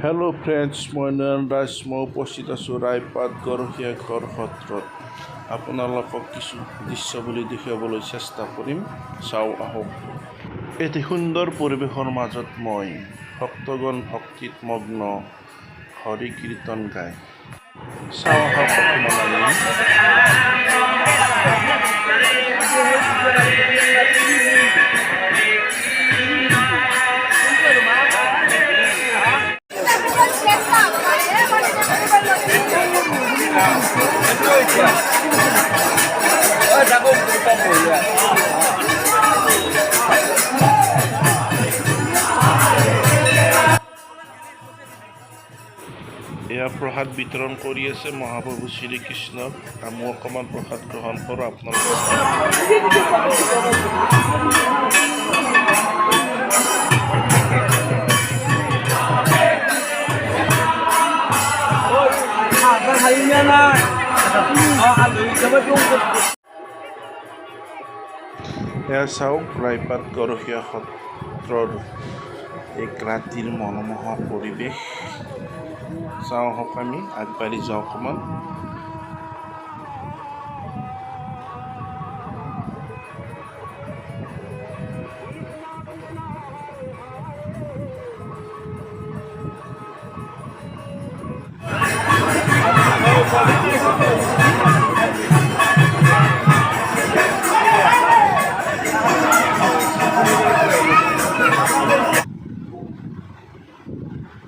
Hello' friends, মই নয়ন ৰাজ। মই উপস্থিত আছোঁ ৰায়পাট গৰখীয়া ঘৰ সত্ৰত। আপোনালোকক কিছু দৃশ্য বুলি দেখুৱাবলৈ চেষ্টা কৰিম। চাওঁ আহক। এটি সুন্দৰ পৰিৱেশৰ মাজত মই ভক্তগণ ভক্তিত মগ্ন হৰি কীৰ্তন গায়। চাওঁ আহক অকণমান আমি। এয়া প্ৰসাদ বিতৰণ কৰি আছে মহাপ্ৰভু শ্ৰীকৃষ্ণক। আমি অকণমান প্ৰসাদ গ্ৰহণ কৰোঁ আপোনালোকে। এয়া চাওক ৰায়পাট গৰখীয়া সত্ৰৰ এক ৰাতিৰ মনোমোহা পৰিৱেশ। চাওঁ আহক আমি আগবাঢ়ি যাওঁ অকণমান।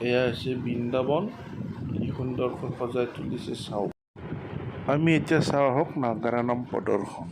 এয়া হৈছে বৃন্দাবন, কি সুন্দৰকৈ সজাই তুলিছে চাওক। আমি এতিয়া চাওঁ আহক নাগাৰা নাম প্ৰদৰ্শন।